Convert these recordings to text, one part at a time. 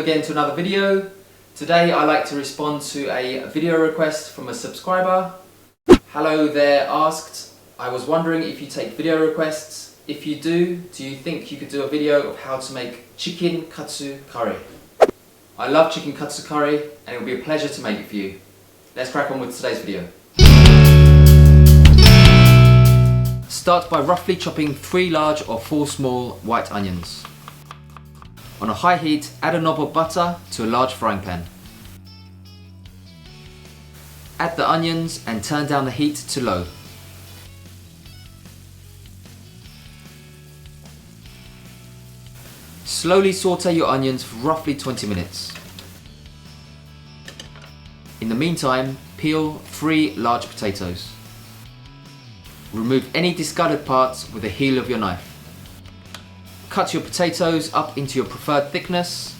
again to another video. Today I like to respond to a video request from a subscriber. Hello there asked, I was wondering if you take video requests. If you do you think you could do a video of how to make chicken katsu curry? I love chicken katsu curry and it will be a pleasure to make it for you. Let's crack on with today's video. Start by roughly chopping 3 large or 4 small white onions. On a high heat, add a knob of butter to a large frying pan. Add the onions and turn down the heat to low. Slowly saute your onions for roughly 20 minutes. In the meantime, peel 3 large potatoes. Remove any discarded parts with the heel of your knife. Cut your potatoes up into your preferred thickness.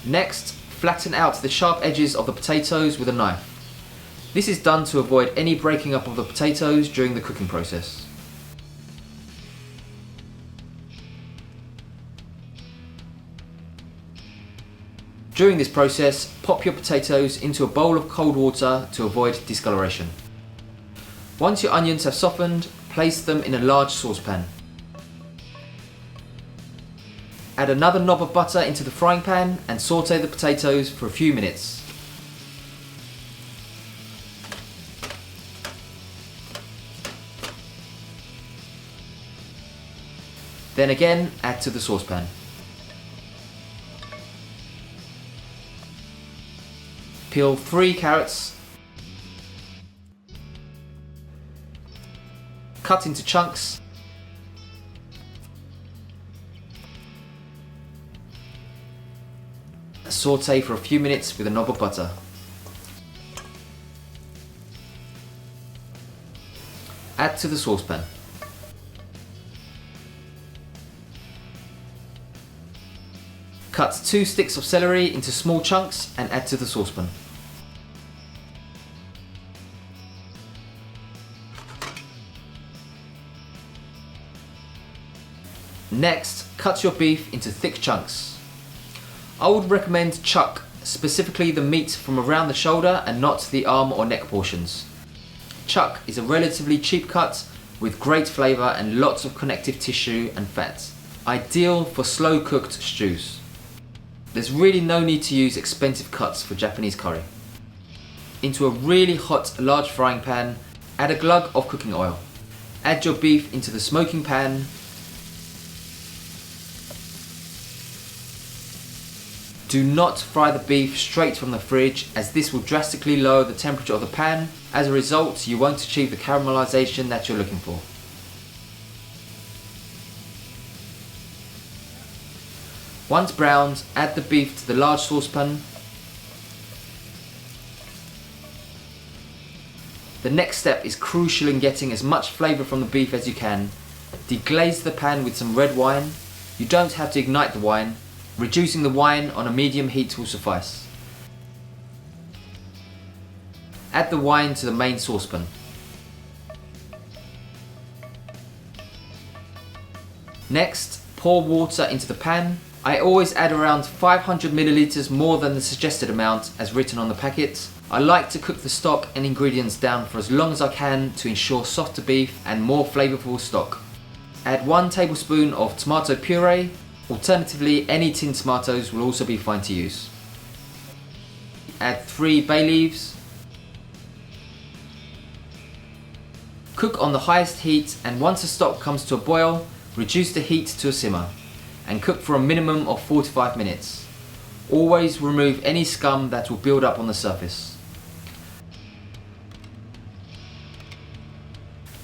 Next, flatten out the sharp edges of the potatoes with a knife. This is done to avoid any breaking up of the potatoes during the cooking process. During this process, pop your potatoes into a bowl of cold water to avoid discoloration. Once your onions have softened, place them in a large saucepan. Add another knob of butter into the frying pan and saute the potatoes for a few minutes. Then again, add to the saucepan. Peel 3 carrots. Cut into chunks. Saute for a few minutes with a knob of butter. Add to the saucepan. Cut 2 sticks of celery into small chunks and add to the saucepan. Next, cut your beef into thick chunks. I would recommend chuck, specifically the meat from around the shoulder and not the arm or neck portions. Chuck is a relatively cheap cut with great flavour and lots of connective tissue and fat. Ideal for slow cooked stews. There's really no need to use expensive cuts for Japanese curry. Into a really hot large frying pan, add a glug of cooking oil. Add your beef into the smoking pan. Do not fry the beef straight from the fridge as this will drastically lower the temperature of the pan. As a result, you won't achieve the caramelization that you're looking for. Once browned, add the beef to the large saucepan. The next step is crucial in getting as much flavour from the beef as you can. Deglaze the pan with some red wine. You don't have to ignite the wine. Reducing the wine on a medium heat will suffice. Add the wine to the main saucepan. Next, pour water into the pan. I always add around 500 milliliters more than the suggested amount as written on the packet. I like to cook the stock and ingredients down for as long as I can to ensure softer beef and more flavourful stock. Add 1 tablespoon of tomato puree. Alternatively, any tinned tomatoes will also be fine to use. Add 3 bay leaves. Cook on the highest heat and once the stock comes to a boil, reduce the heat to a simmer and cook for a minimum of 45 minutes. Always remove any scum that will build up on the surface.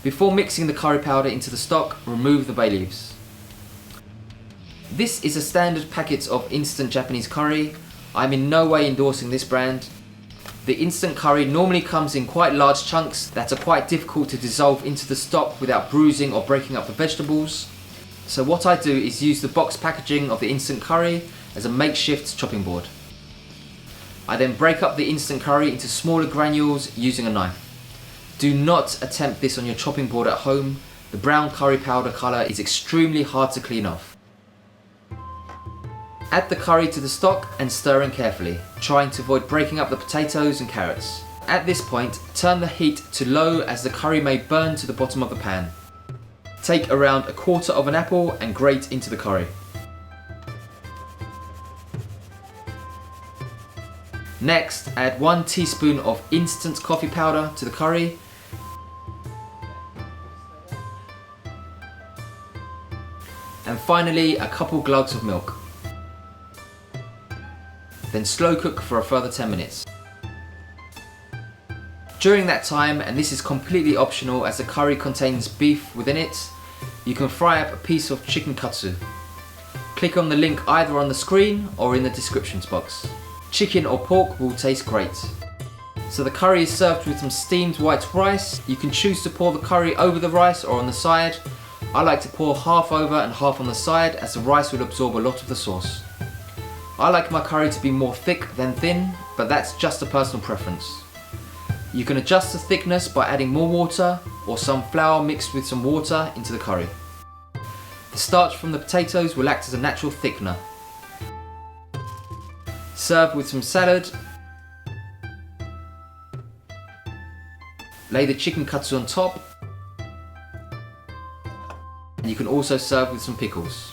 Before mixing the curry powder into the stock, remove the bay leaves. This is a standard packet of instant Japanese curry. I'm in no way endorsing this brand. The instant curry normally comes in quite large chunks that are quite difficult to dissolve into the stock without bruising or breaking up the vegetables. So what I do is use the box packaging of the instant curry as a makeshift chopping board. I then break up the instant curry into smaller granules using a knife. Do not attempt this on your chopping board at home. The brown curry powder colour is extremely hard to clean off. Add the curry to the stock and stir in carefully, trying to avoid breaking up the potatoes and carrots. At this point, turn the heat to low as the curry may burn to the bottom of the pan. Take around a quarter of an apple and grate into the curry. Next, add 1 teaspoon of instant coffee powder to the curry. And finally, a couple glugs of milk. Then slow cook for a further 10 minutes. During that time, and this is completely optional as the curry contains beef within it, you can fry up a piece of chicken katsu. Click on the link either on the screen or in the descriptions box. Chicken or pork will taste great. So the curry is served with some steamed white rice. You can choose to pour the curry over the rice or on the side. I like to pour half over and half on the side as the rice will absorb a lot of the sauce. I like my curry to be more thick than thin, but that's just a personal preference. You can adjust the thickness by adding more water or some flour mixed with some water into the curry. The starch from the potatoes will act as a natural thickener. Serve with some salad. Lay the chicken katsu on top. And you can also serve with some pickles.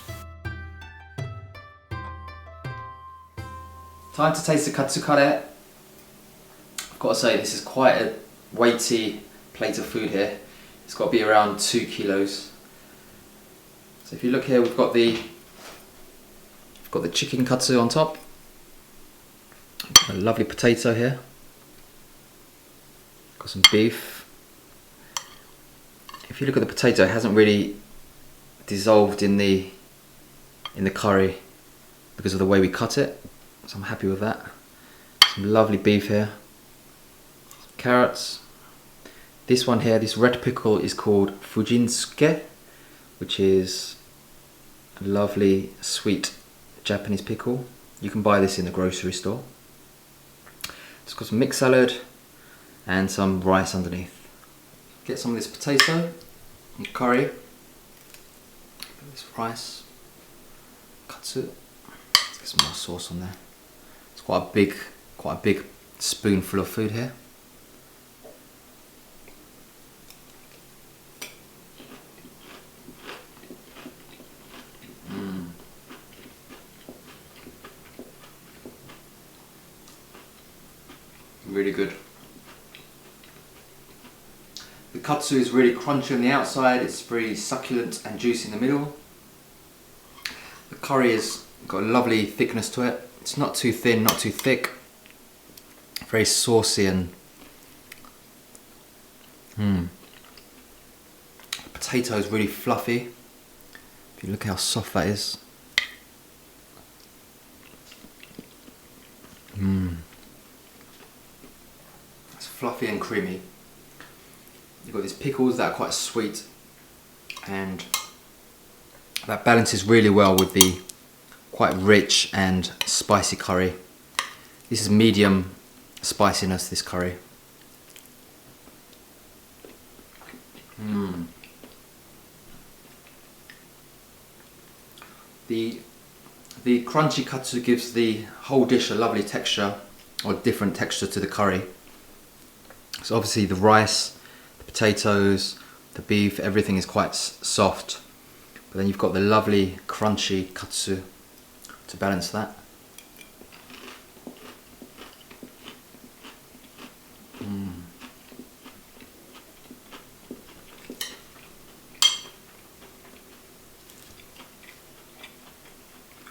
Time to taste the katsu curry. I've got to say, this is quite a weighty plate of food here. It's got to be around 2 kilos. So if you look here, we've got the chicken katsu on top. A lovely potato here. Got some beef. If you look at the potato, it hasn't really dissolved in the curry because of the way we cut it. So I'm happy with that. Some lovely beef here. Some carrots. This one here, this red pickle is called fujinsuke, which is a lovely sweet Japanese pickle. You can buy this in the grocery store. It's got some mixed salad and some rice underneath. Get some of this potato and curry. This rice, katsu. Let's get some more sauce on there. It's quite a big spoonful of food here. Really good. The katsu is really crunchy on the outside, it's very succulent and juicy in the middle. The curry has got a lovely thickness to it. It's not too thin, not too thick. Very saucy and the potato is really fluffy. If you look how soft that is. It's fluffy and creamy. You've got these pickles that are quite sweet, and that balances really well with the quite rich and spicy curry. This is medium spiciness, this curry. The crunchy katsu gives the whole dish a lovely texture, or different texture to the curry. So obviously the rice, the potatoes, the beef, everything is quite soft. But then you've got the lovely crunchy katsu to balance that.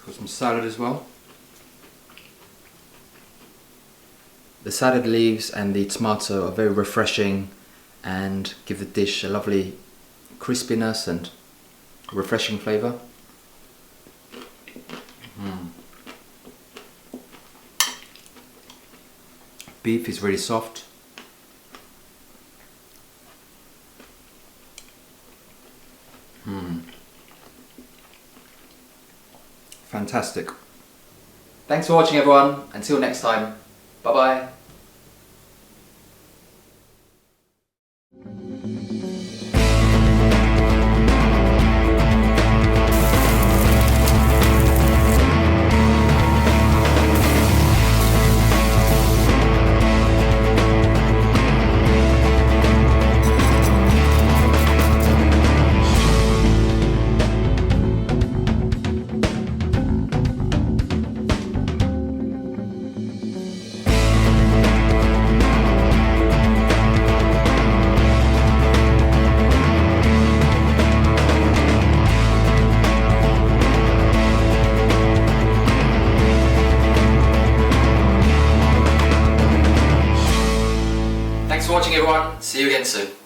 Got some salad as well. The salad leaves and the tomato are very refreshing and give the dish a lovely crispiness and refreshing flavour. Beef is really soft. Fantastic. Thanks for watching, everyone. Until next time, bye bye. See you again soon.